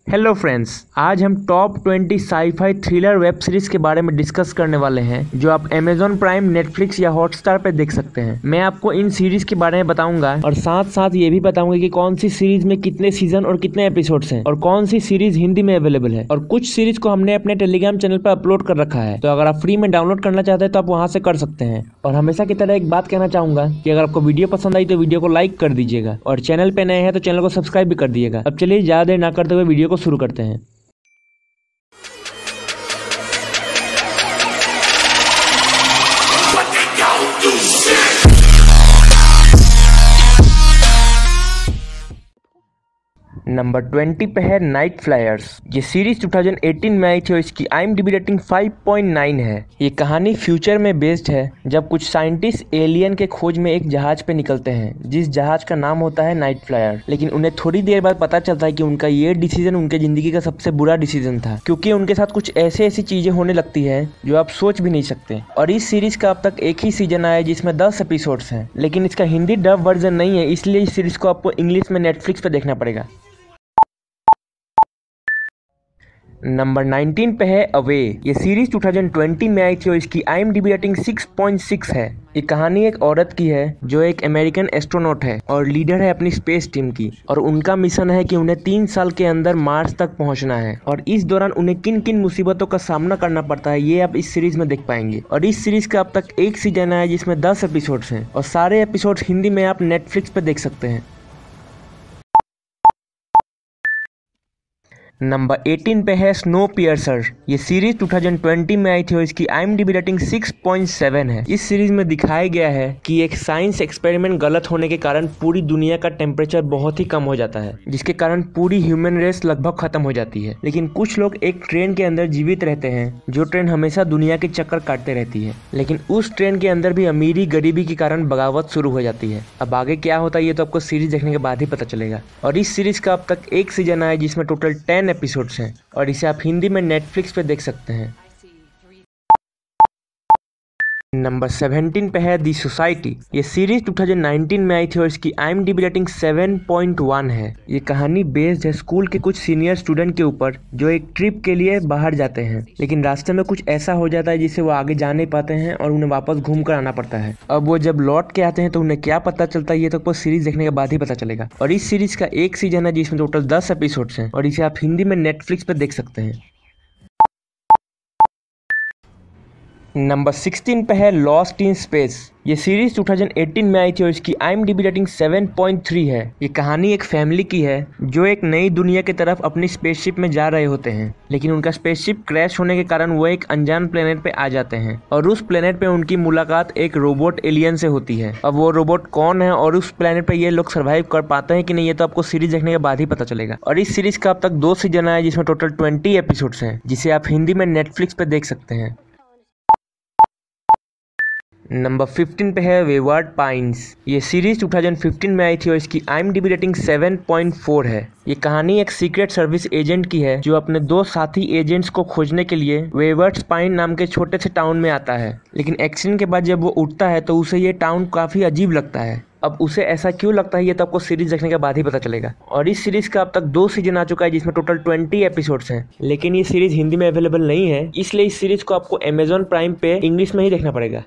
Hello friends, आज हम top 20 sci-fi thriller web series के बारे में डिस्कस करने वाले हैं जो आप Amazon प्राइम, नेटफ्लिक्स या हॉटस्टार पे देख सकते हैं। मैं आपको इन सीरीज के बारे में बताऊंगा और साथ साथ ये भी बताऊंगा कि कौन सी सीरीज में कितने सीजन और कितने एपिसोड्स हैं और कौन सी सीरीज हिंदी में अवेलेबल है। और कुछ सीरीज को हमने अपने टेलीग्राम चैनल पर अपलोड कर रखा है, तो अगर आप फ्री में डाउनलोड करना चाहते हैं तो आप वहां से कर सकते हैं। और हमेशा की तरह एक बात कहना चाहूंगा कि अगर आपको वीडियो पसंद आई तो वीडियो को लाइक कर दीजिएगा और चैनल पे नए हैं तो चैनल को सब्सक्राइब भी कर दीजिएगा। अब चलिए ज्यादा देर ना करते हुए वीडियो को शुरू करते हैं। नंबर 20 पे है नाइट फ्लायर्स। ये सीरीज 2018 में आई थी और इसकी IMDb रेटिंग 5.9 है। ये कहानी फ्यूचर में बेस्ड है जब कुछ साइंटिस्ट एलियन के खोज में एक जहाज पे निकलते हैं जिस जहाज का नाम होता है नाइट फ्लायर। लेकिन उन्हें थोड़ी देर बाद पता चलता है कि उनका ये डिसीजन उनके जिंदगी का सबसे बुरा डिसीजन था, क्योंकि उनके साथ कुछ ऐसी चीजें होने लगती है जो आप सोच भी नहीं सकते। और इस सीरीज का अब तक एक ही सीजन आया है जिसमें 10 एपिसोड्स हैं, लेकिन इसका हिंदी डब वर्जन नहीं है, इसलिए इस सीरीज को आपको इंग्लिश में नेटफ्लिक्स पे देखना पड़ेगा। नंबर 19 पे है अवे। ये सीरीज 2020 में आई थी और इसकी IMDb रेटिंग 6.6 है। ये कहानी एक औरत की है जो एक अमेरिकन एस्ट्रोनॉट है और लीडर है अपनी स्पेस टीम की, और उनका मिशन है कि उन्हें 3 साल के अंदर मार्स तक पहुंचना है। और इस दौरान उन्हें किन किन मुसीबतों का सामना करना पड़ता है ये आप इस सीरीज में देख पाएंगे। और इस सीरीज का अब तक एक सीजन है जिसमें 10 एपिसोड्स हैं और सारे एपिसोड्स हिंदी में आप नेटफ्लिक्स पे देख सकते हैं। नंबर 18 पे है स्नो पियर्सर। ये सीरीज 2020 में आई थी और इसकी IMDb रेटिंग 6.7 है। इस सीरीज में दिखाया गया है कि एक साइंस एक्सपेरिमेंट गलत होने के कारण पूरी दुनिया का टेम्परेचर बहुत ही कम हो जाता है, जिसके कारण पूरी ह्यूमन रेस लगभग खत्म हो जाती है। लेकिन कुछ लोग एक ट्रेन के अंदर जीवित रहते हैं, जो ट्रेन हमेशा दुनिया के चक्कर काटते रहती है। लेकिन उस ट्रेन के अंदर भी अमीरी गरीबी के कारण बगावत शुरू हो जाती है। अब आगे क्या होता है ये तो आपको सीरीज देखने के बाद ही पता चलेगा। और इस सीरीज का अब तक एक सीजन आया जिसमें टोटल 10 एपिसोड्स हैं और इसे आप हिंदी में नेटफ्लिक्स पे देख सकते हैं। नंबर 17 पे है दी सोसाइटी। ये सीरीज 2019 में आई थी और इसकी IMDb रेटिंग 7.1 है। ये कहानी बेस्ड है स्कूल के कुछ सीनियर स्टूडेंट के ऊपर जो एक ट्रिप के लिए बाहर जाते हैं, लेकिन रास्ते में कुछ ऐसा हो जाता है जिससे वो आगे जा नहीं पाते हैं और उन्हें वापस घूम कर आना पड़ता है। अब वो जब लौट के आते हैं तो उन्हें क्या पता चलता है ये तो आपको सीरीज देखने के बाद ही पता चलेगा। और इस सीरीज का एक सीजन है जिसमें टोटल 10 एपिसोड्स हैं और इसे आप हिंदी में नेटफ्लिक्स पे देख सकते हैं। नंबर 16 पे है लॉस्ट इन स्पेस। ये सीरीज 2018 में आई थी और इसकी IMDb रेटिंग 7.3 है। ये कहानी एक फैमिली की है जो एक नई दुनिया की तरफ अपनी स्पेसशिप में जा रहे होते हैं, लेकिन उनका स्पेसशिप क्रैश होने के कारण वो एक अनजान प्लेनेट पे आ जाते हैं और उस प्लेनेट पे उनकी मुलाकात एक रोबोट एलियन से होती है। अब वो रोबोट कौन है और उस प्लेनेट पे ये लोग सर्वाइव कर पाते हैं कि नहीं ये तो आपको सीरीज देखने के बाद ही पता चलेगा। और इस सीरीज का अब तक 2 सीजन आया जिसमें टोटल 20 एपिसोड्स हैं, जिसे आप हिंदी में नेटफ्लिक्स पे देख सकते हैं। नंबर 15 पे है वेवार्ड पाइन्स। ये सीरीज 2015 में आई थी और इसकी IMDb रेटिंग 7.4 है। ये कहानी एक सीक्रेट सर्विस एजेंट की है जो अपने 2 साथी एजेंट्स को खोजने के लिए वेवर्ड्स पाइन नाम के छोटे से टाउन में आता है। लेकिन एक्सीडेंट के बाद जब वो उठता है तो उसे ये टाउन काफी अजीब लगता है। अब उसे ऐसा क्यों लगता है ये तो आपको सीरीज देखने के बाद ही पता चलेगा। और इस सीरीज का अब तक 2 सीजन आ चुका है जिसमें टोटल 20 एपिसोड्स हैं, लेकिन ये सीरीज हिंदी में अवेलेबल नहीं है, इसलिए इस सीरीज को आपको Amazon प्राइम पे इंग्लिश में ही देखना पड़ेगा।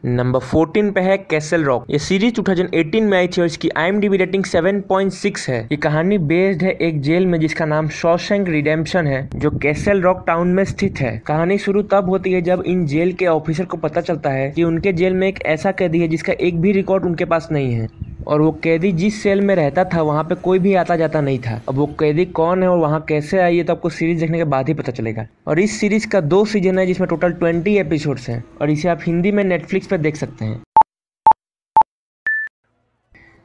नंबर 14 पे है कैसल रॉक। ये सीरीज 2018 में आई थी और इसकी IMDb रेटिंग 7.6 है। ये कहानी बेस्ड है एक जेल में जिसका नाम शॉशैंक रिडेम्पशन है, जो कैसल रॉक टाउन में स्थित है। कहानी शुरू तब होती है जब इन जेल के ऑफिसर को पता चलता है कि उनके जेल में एक ऐसा कैदी है जिसका एक भी रिकॉर्ड उनके पास नहीं है, और वो कैदी जिस सेल में रहता था वहाँ पे कोई भी आता जाता नहीं था। अब वो कैदी कौन है और वहाँ कैसे आई है तो आपको सीरीज देखने के बाद ही पता चलेगा। और इस सीरीज का 2 सीजन है जिसमें टोटल 20 एपिसोड्स हैं और इसे आप हिंदी में नेटफ्लिक्स पे देख सकते हैं।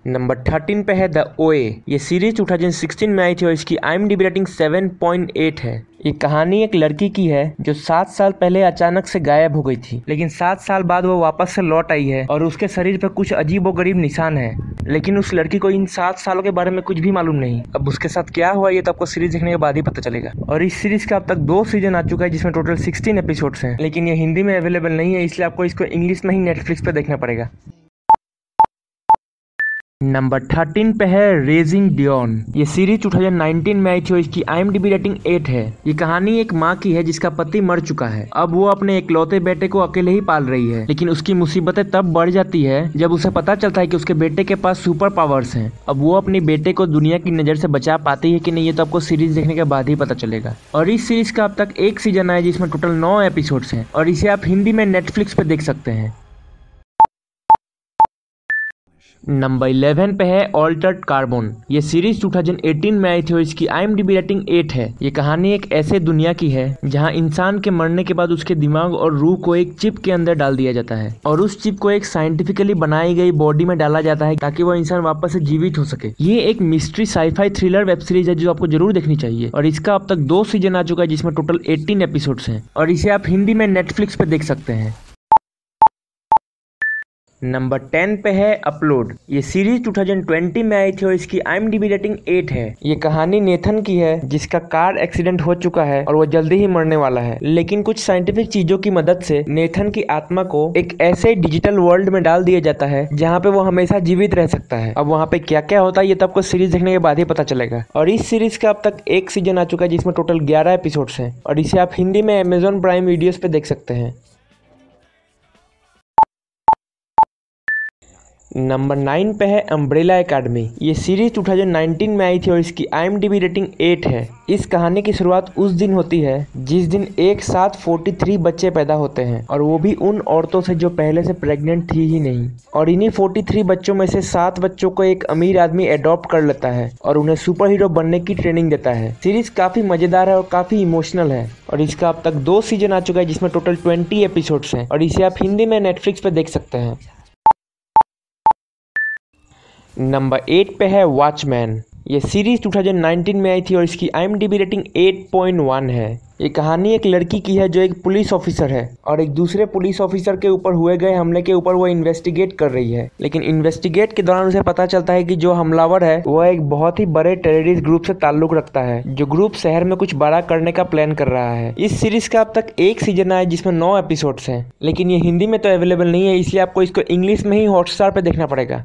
नंबर 13 पे है द ओए। ये सीरीज 2016 में आई थी और इसकी IMDb रेटिंग 7.8 है। ये कहानी एक लड़की की है जो 7 साल पहले अचानक से गायब हो गई थी, लेकिन 7 साल बाद वो वापस से लौट आई है और उसके शरीर पर कुछ अजीबोगरीब निशान है, लेकिन उस लड़की को इन 7 सालों के बारे में कुछ भी मालूम नहीं। अब उसके साथ क्या हुआ ये तो आपको सीरीज देखने के बाद ही पता चलेगा। और इस सीरीज का अब तक 2 सीजन आ चुका है जिसमें टोटल 16 एपिसोड्स हैं, लेकिन ये हिंदी में अवेलेबल नहीं है, इसलिए आपको इसको इंग्लिश में ही नेटफ्लिक्स पे देखना पड़ेगा। नंबर 13 पे है रेजिंग डियोन। ये सीरीज 2019 में आई थी और इसकी IMDb रेटिंग 8 है। ये कहानी एक माँ की है जिसका पति मर चुका है। अब वो अपने इकलौते बेटे को अकेले ही पाल रही है, लेकिन उसकी मुसीबतें तब बढ़ जाती है जब उसे पता चलता है कि उसके बेटे के पास सुपर पावर्स हैं। अब वो अपने बेटे को दुनिया की नजर से बचा पाती है कि नहीं, ये तो आपको सीरीज देखने के बाद ही पता चलेगा। और इस सीरीज का अब तक एक सीजन आया जिसमें टोटल 9 एपिसोड्स हैं और इसे आप हिंदी में नेटफ्लिक्स पे देख सकते हैं। नंबर 11 पे है ऑल्टर्ड कार्बन। ये सीरीज 2018 में आई थी और इसकी IMDb रेटिंग 8 है। ये कहानी एक ऐसे दुनिया की है जहां इंसान के मरने के बाद उसके दिमाग और रूह को एक चिप के अंदर डाल दिया जाता है और उस चिप को एक साइंटिफिकली बनाई गई बॉडी में डाला जाता है ताकि वो इंसान वापस से जीवित हो सके। ये एक mystery sci-fi thriller web series है जो आपको जरूर देखनी चाहिए और इसका अब तक 2 सीजन आ चुका है जिसमें टोटल 18 एपिसोड्स हैं और इसे आप हिंदी में नेटफ्लिक्स पे देख सकते हैं। नंबर 10 पे है अपलोड। ये सीरीज 2020 में आई थी और इसकी IMDb रेटिंग 8 है। ये कहानी नेथन की है जिसका कार एक्सीडेंट हो चुका है और वो जल्दी ही मरने वाला है, लेकिन कुछ साइंटिफिक चीजों की मदद से नेथन की आत्मा को एक ऐसे डिजिटल वर्ल्ड में डाल दिया जाता है जहाँ पे वो हमेशा जीवित रह सकता है। अब वहाँ पे क्या क्या होता है ये तो आपको सीरीज देखने के बाद ही पता चलेगा। और इस सीरीज का अब तक एक सीजन आ चुका है जिसमें टोटल 11 एपिसोड्स हैं और इसे आप हिंदी में Amazon प्राइम वीडियोस पे देख सकते हैं। नंबर 9 पे है अम्ब्रेला एकेडमी। ये सीरीज 2019 में आई थी और इसकी IMDb रेटिंग 8 है। इस कहानी की शुरुआत उस दिन होती है जिस दिन एक साथ 43 बच्चे पैदा होते हैं और वो भी उन औरतों से जो पहले से प्रेग्नेंट थी ही नहीं। और इन्हीं 43 बच्चों में से 7 बच्चों को एक अमीर आदमी अडॉप्ट कर लेता है और उन्हें सुपर हीरो बनने की ट्रेनिंग देता है। सीरीज काफी मजेदार है और काफी इमोशनल है और इसका अब तक 2 सीजन आ चुका है जिसमें टोटल 20 एपिसोड्स हैं और इसे आप हिंदी में नेटफ्लिक्स पे देख सकते हैं। नंबर 8 पे है वॉचमैन। ये सीरीज 2019 में आई थी और इसकी IMDb रेटिंग 8.1 है। ये कहानी एक लड़की की है जो एक पुलिस ऑफिसर है और एक दूसरे पुलिस ऑफिसर के ऊपर हुए गए हमले के ऊपर वो इन्वेस्टिगेट कर रही है, लेकिन इन्वेस्टिगेट के दौरान उसे पता चलता है कि जो हमलावर है वो एक बहुत ही बड़े टेररिस्ट ग्रुप से ताल्लुक रखता है, जो ग्रुप शहर में कुछ बड़ा करने का प्लान कर रहा है। इस सीरीज का अब तक एक सीजन आया जिसमें 9 एपिसोड्स हैं, लेकिन ये हिंदी में तो अवेलेबल नहीं है, इसलिए आपको इसको इंग्लिश में ही हॉटस्टार पे देखना पड़ेगा।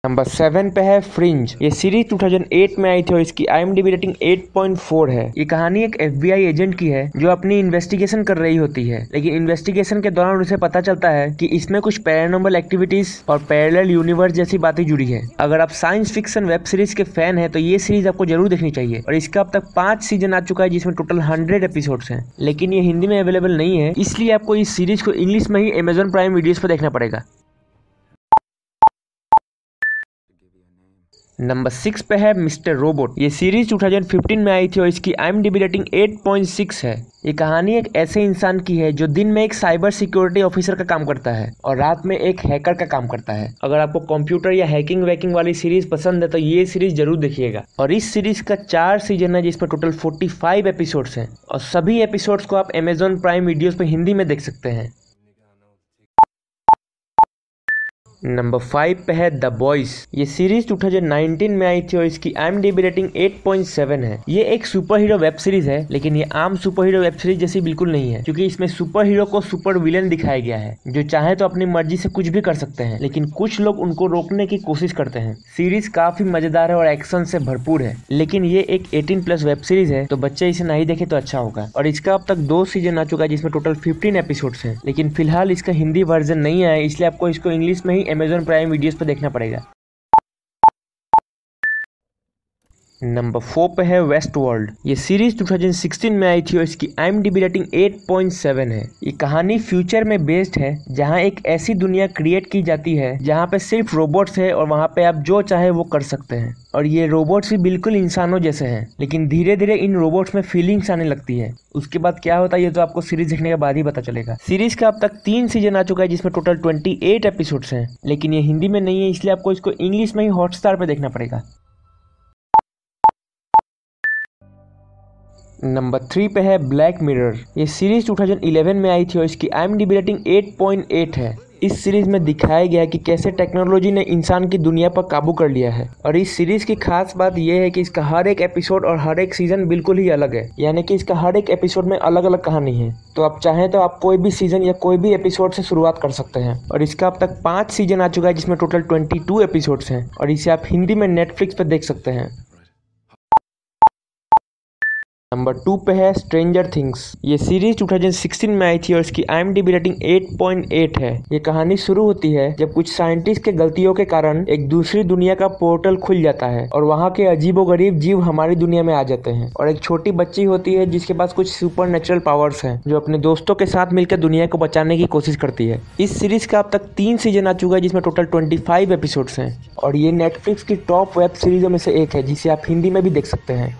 नंबर 7 पे है फ्रिंज। ये सीरीज 2008 में आई थी और इसकी IMDb रेटिंग 8.4 है। ये कहानी एक FBI एजेंट की है जो अपनी इन्वेस्टिगेशन कर रही होती है, लेकिन इन्वेस्टिगेशन के दौरान उसे पता चलता है कि इसमें कुछ पैरानॉर्मल एक्टिविटीज और पैरेलल यूनिवर्स जैसी बातें जुड़ी है। अगर आप साइंस फिक्शन वेब सीरीज के फैन हैं तो ये सीरीज आपको जरूर देखनी चाहिए और इसका अब तक 5 सीजन आ चुका है जिसमें टोटल 100 एपिसोड्स हैं, लेकिन ये हिंदी में अवेलेबल नहीं है, इसलिए आपको इस सीरीज को इंग्लिश में ही Amazon प्राइम वीडियोस पर देखना पड़ेगा। नंबर 6 पे है मिस्टर रोबोट। ये सीरीज 2015 में आई थी और इसकी IMDb रेटिंग 8.6 है। ये कहानी एक ऐसे इंसान की है जो दिन में एक साइबर सिक्योरिटी ऑफिसर का काम करता है और रात में एक हैकर का काम करता है। अगर आपको कंप्यूटर या हैकिंग वैकिंग वाली सीरीज पसंद है तो ये सीरीज जरूर देखिएगा। और इस सीरीज का 4 सीजन है जिसमें टोटल 45 एपिसोड्स हैं और सभी एपिसोड्स को आप Amazon प्राइम वीडियोस पे हिंदी में देख सकते हैं। नंबर 5 पे है द बॉयज। ये सीरीज 2019 में आई थी और इसकी IMDb रेटिंग 8.7 है। ये एक सुपर हीरो वेब सीरीज है, लेकिन ये आम सुपर हीरो वेब सीरीज जैसी बिल्कुल नहीं है, क्योंकि इसमें सुपर हीरो को सुपर विलेन दिखाया गया है जो चाहे तो अपनी मर्जी से कुछ भी कर सकते हैं, लेकिन कुछ लोग उनको रोकने की कोशिश करते हैं। सीरीज काफी मजेदार है और एक्शन से भरपूर है, लेकिन ये एक 18+ वेब सीरीज है तो बच्चे इसे नहीं देखे तो अच्छा होगा। और इसका अब तक 2 सीजन आ चुका है जिसमें टोटल 15 एपिसोड्स हैं, लेकिन फिलहाल इसका हिंदी वर्जन नहीं आया, इसलिए आपको इसको इंग्लिश में ही Amazon प्राइम वीडियोस पर देखना पड़ेगा। नंबर 4 पे है वेस्ट वर्ल्ड। ये सीरीज 2016 में आई थी और इसकी IMDb रेटिंग 8.7 है। ये कहानी फ्यूचर में बेस्ड है जहां एक ऐसी दुनिया क्रिएट की जाती है जहां पे सिर्फ रोबोट्स है और वहां पे आप जो चाहे वो कर सकते हैं। और ये रोबोट्स भी बिल्कुल इंसानों जैसे हैं, लेकिन धीरे धीरे इन रोबोट्स में फीलिंग्स आने लगती है। उसके बाद क्या होता है ये तो आपको सीरीज देखने के बाद ही पता चलेगा। सीरीज का अब तक 3 सीजन आ चुका है जिसमें टोटल 28 एपिसोड्स हैं, लेकिन ये हिंदी में नहीं है, इसलिए आपको इसको इंग्लिश में ही हॉटस्टार पे देखना पड़ेगा। नंबर 3 पे है ब्लैक मिरर। ये सीरीज 2011 में आई थी और इसकी IMDb रेटिंग 8.8 है। इस सीरीज में दिखाया गया है कि कैसे टेक्नोलॉजी ने इंसान की दुनिया पर काबू कर लिया है। और इस सीरीज की खास बात यह है कि इसका हर एक एपिसोड और हर एक सीजन बिल्कुल ही अलग है, यानी कि इसका हर एक एपिसोड में अलग अलग कहानी है। तो आप चाहें तो आप कोई भी सीजन या कोई भी एपिसोड से शुरुआत कर सकते हैं। और इसका अब तक 5 सीजन आ चुका है, जिसमें टोटल 22 एपिसोड्स हैं और इसे आप हिंदी में नेटफ्लिक्स पर देख सकते हैं। नंबर 2 पे है स्ट्रेंजर थिंग्स। ये सीरीज 2016 में आई थी और इसकी IMDb रेटिंग 8.8 है। ये कहानी शुरू होती है जब कुछ साइंटिस्ट के गलतियों के कारण एक दूसरी दुनिया का पोर्टल खुल जाता है और वहाँ के अजीबोगरीब जीव हमारी दुनिया में आ जाते हैं। और एक छोटी बच्ची होती है जिसके पास कुछ सुपर नेचुरल पावर्स हैं, जो अपने दोस्तों के साथ मिलकर दुनिया को बचाने की कोशिश करती है। इस सीरीज का अब तक 3 सीजन आ चुका है, जिसमें टोटल 25 एपिसोड्स हैं और ये नेटफ्लिक्स की टॉप वेब सीरीजों में से एक है, जिसे आप हिंदी में भी देख सकते हैं।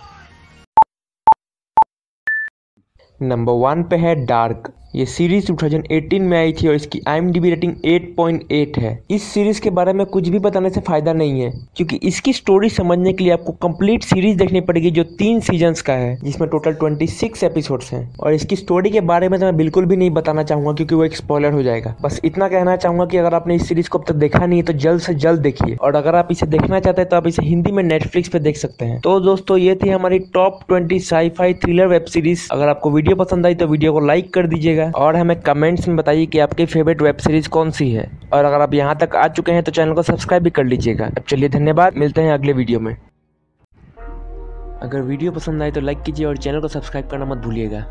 नंबर 1 पे है डार्क। ये सीरीज 2018 में आई थी और इसकी IMDb रेटिंग 8.8 है। इस सीरीज के बारे में कुछ भी बताने से फायदा नहीं है, क्योंकि इसकी स्टोरी समझने के लिए आपको कंप्लीट सीरीज देखनी पड़ेगी, जो 3 सीजन्स का है, जिसमें टोटल 26 एपिसोड्स हैं। और इसकी स्टोरी के बारे में तो मैं बिल्कुल भी नहीं बताना चाहूंगा, क्योंकि वो एक स्पॉइलर हो जाएगा। बस इतना कहना चाहूंगा कि अगर आपने इस सीरीज को अब तक देखा नहीं है तो जल्द से जल्द देखिए, और अगर आप इसे देखना चाहते हैं तो आप इसे हिंदी में नेटफ्लिक्स पे देख सकते हैं। तो दोस्तों, ये थी हमारी top 20 sci-fi thriller web series. अगर आपको वीडियो पसंद आई तो वीडियो को लाइक कर दीजिएगा और हमें कमेंट्स में बताइए कि आपकी फेवरेट वेब सीरीज कौन सी है। और अगर आप यहाँ तक आ चुके हैं तो चैनल को सब्सक्राइब भी कर लीजिएगा। अब चलिए, धन्यवाद, मिलते हैं अगले वीडियो में। अगर वीडियो पसंद आए तो लाइक कीजिए और चैनल को सब्सक्राइब करना मत भूलिएगा।